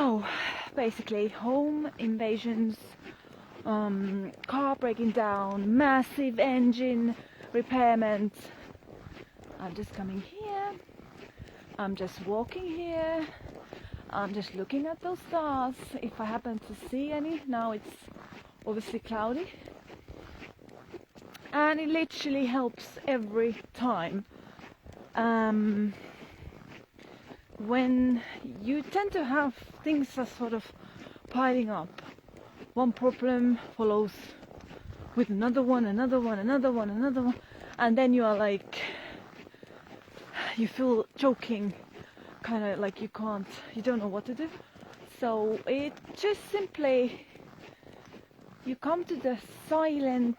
So basically home invasions, car breaking down, massive engine repairment. I'm just coming here, I'm just walking here, I'm just looking at those stars if I happen to see any. Now it's obviously cloudy, and it literally helps every time. When you tend to have things are sort of piling up, one problem follows with another one, another one, another one, another one, and then you are like, you feel choking, kind of like you don't know what to do. So it just simply, you come to the silent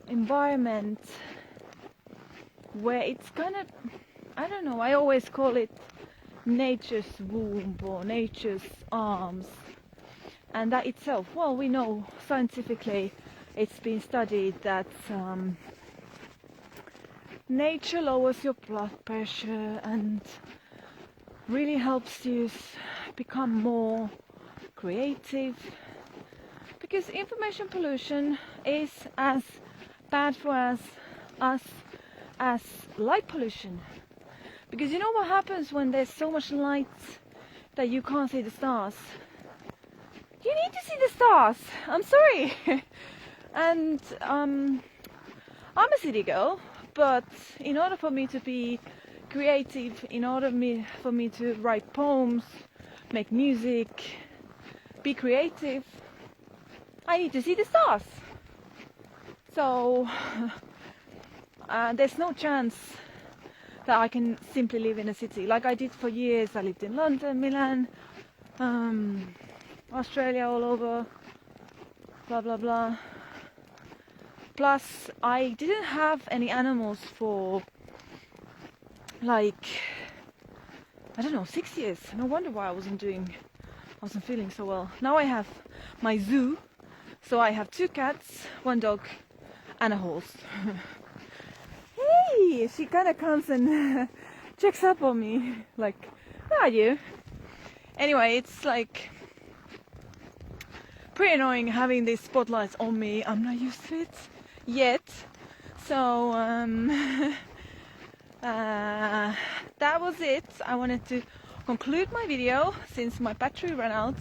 environment where it's kind of, I don't know, I always call it nature's womb or nature's arms. And that itself, well, we know scientifically, it's been studied that nature lowers your blood pressure and really helps you become more creative, because information pollution is as bad for us as light pollution. Because you know what happens when there's so much light that you can't see the stars? You need to see the stars. I'm sorry. And I'm a city girl, but in order for me to be creative, in order for me to write poems, make music, be creative, I need to see the stars. So there's no chance that I can simply live in a city like I did for years. I lived in London, Milan, Australia, all over, blah blah blah. Plus I didn't have any animals for like, I don't know, 6 years. No wonder why I wasn't feeling so well. Now I have my zoo, so I have 2 cats, 1 dog and a horse. Hey, she kind of comes and checks up on me, like, how are you? Anyway, it's like pretty annoying having these spotlights on me. I'm not used to it yet. So that was it. I wanted to conclude my video since my battery ran out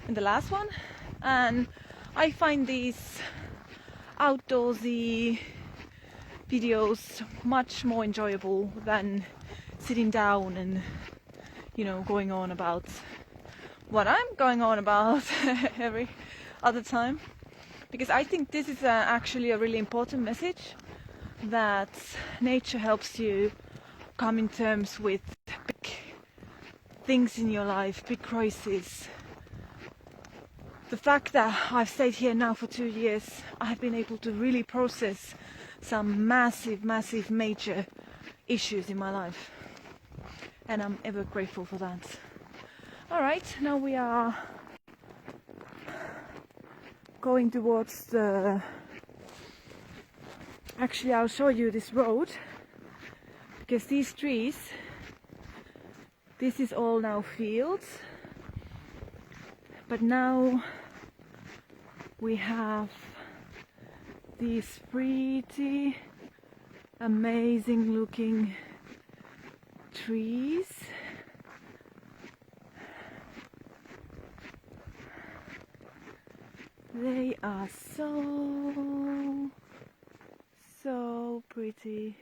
in the last one, and I find these outdoorsy videos much more enjoyable than sitting down and, you know, going on about what I'm going on about every other time, because I think this is actually a really important message, that nature helps you come in terms with big things in your life, big crises. The fact that I've stayed here now for 2 years, I've been able to really process some massive major issues in my life, and I'm ever grateful for that. Alright, now we are going towards the, actually I'll show you this road, because these trees, this is all now fields, but now we have these pretty amazing looking trees. They are so pretty.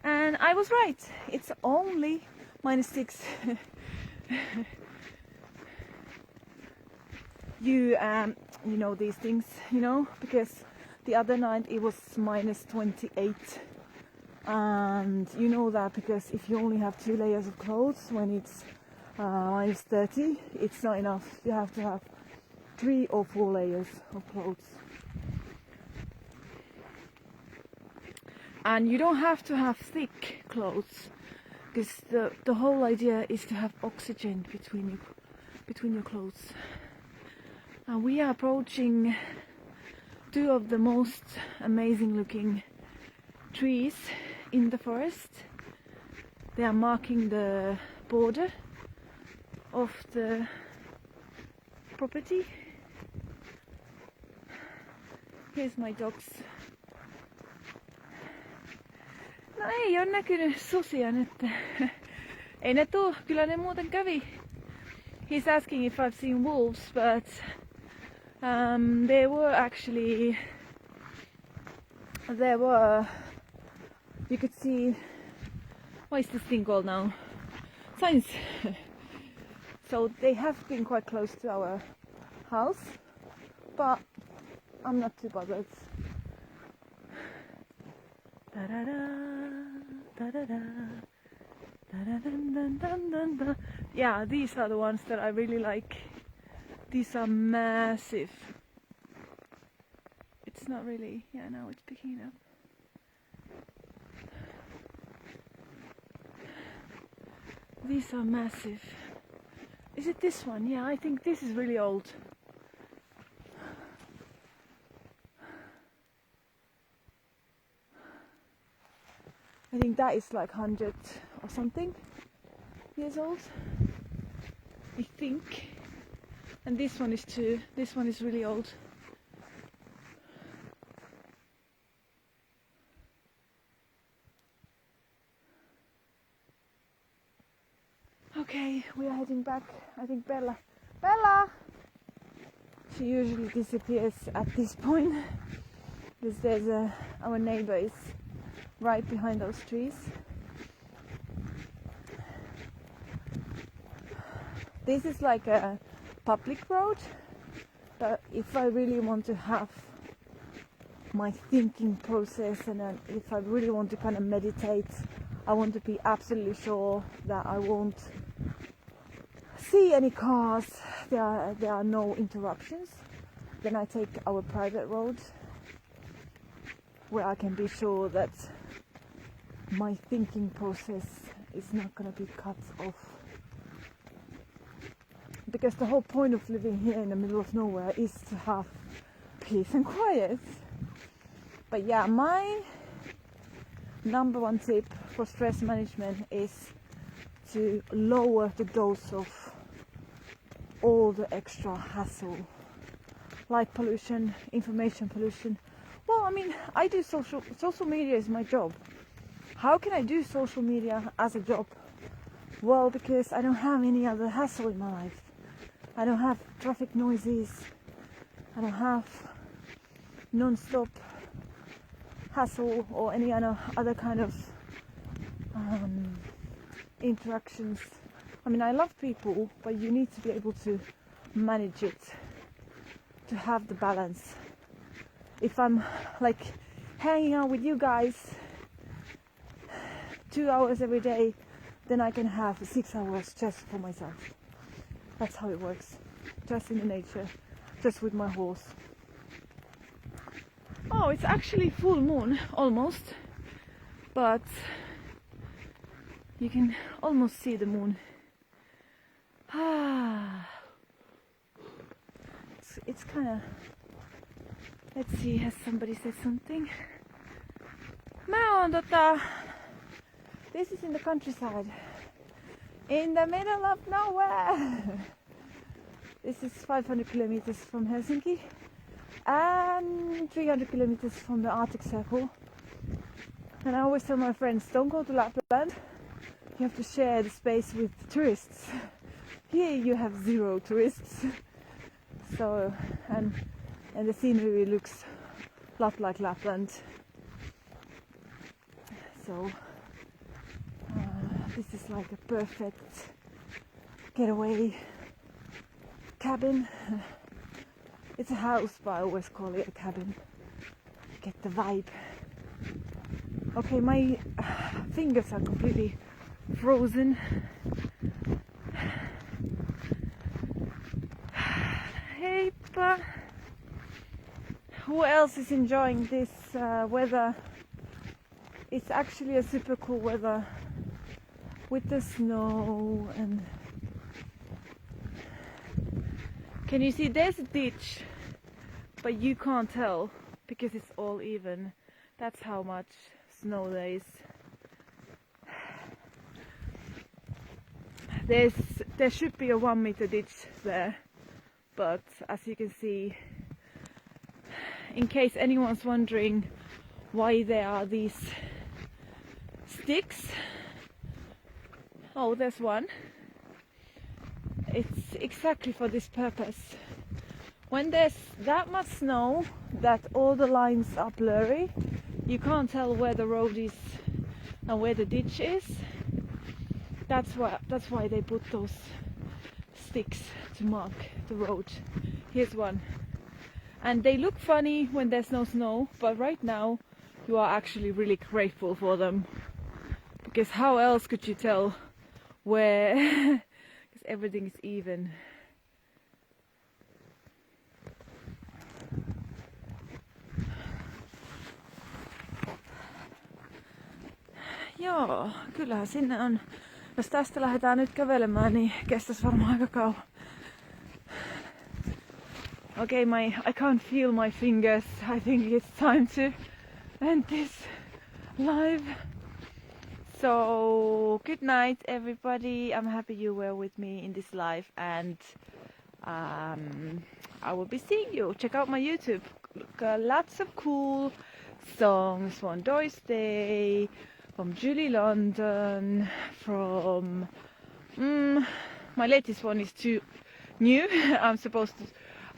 And I was right, it's only -6. You know these things, you know, because the other night it was -28, and you know that because if you only have 2 layers of clothes when it's -30, it's not enough. You have to have 3 or 4 layers of clothes. And you don't have to have thick clothes, because the whole idea is to have oxygen between your clothes. And we are approaching 2 of the most amazing looking trees in the forest. They are marking the border of the property. Here's my dogs. No ei ole näkynyt susia nyt. Ei ne tuu, kyllä ne muuten kävi. He's asking if I've seen wolves, but there were, you could see, what is this thing called now? Signs. So they have been quite close to our house, but I'm not too bothered. Yeah, these are the ones that I really like. These are massive. It's not really, yeah, now it's picking up. These are massive. Is it this one? Yeah, I think this is really old. I think that is like 100 or something years old, I think. And this one is too. This one is really old. Okay, we are heading back. I think Bella. She usually disappears at this point because there's our neighbor is right behind those trees. This is like a public road, but if I really want to have my thinking process and if I really want to kind of meditate, I want to be absolutely sure that I won't see any cars, there are no interruptions, then I take our private road where I can be sure that my thinking process is not going to be cut off. Because the whole point of living here in the middle of nowhere is to have peace and quiet. But yeah, my number one tip for stress management is to lower the dose of all the extra hassle, light pollution, information pollution. Well, I mean, I do social media is my job. How can I do social media as a job? Well, because I don't have any other hassle in my life. I don't have traffic noises. I don't have non-stop hassle or any other kind of interactions. I mean, I love people, but you need to be able to manage it, to have the balance. If I'm like hanging out with you guys 2 hours every day, then I can have 6 hours just for myself. That's how it works, just in the nature, just with my horse. Oh, it's actually full moon, almost, but you can almost see the moon. It's kind of, let's see, has somebody said something? This is in the countryside, in the middle of nowhere. This is 500 kilometers from Helsinki and 300 kilometers from the Arctic Circle. And I always tell my friends, don't go to Lapland. You have to share the space with tourists. Here you have 0 tourists. So, and the scenery looks a lot like Lapland. So, this is like a perfect getaway cabin. It's a house, but I always call it a cabin. Get the vibe. Okay, my fingers are completely frozen. Hey, but who else is enjoying this weather? It's actually a super cool weather with the snow and can you see there's a ditch, but you can't tell because it's all even. That's how much snow there is. there should be a 1 meter ditch there, but as you can see, in case anyone's wondering why there are these sticks, oh, there's one. It's exactly for this purpose. When there's that much snow that all the lines are blurry, you can't tell where the road is and where the ditch is. That's why they put those sticks to mark the road. Here's one. And they look funny when there's no snow, but right now you are actually really grateful for them. Because how else could you tell where? Because everything is even. Joo, kyllähän sinne on. Jos tästä lähdetään nyt kävelemään, niin kestäisi varmaan aika kauan. Okay, I can't feel my fingers. I think it's time to end this live. So, good night everybody. I'm happy you were with me in this live, and I will be seeing you. Check out my YouTube. Got lots of cool songs from Doris Day, from Julie London, from my latest one is too new. I'm supposed to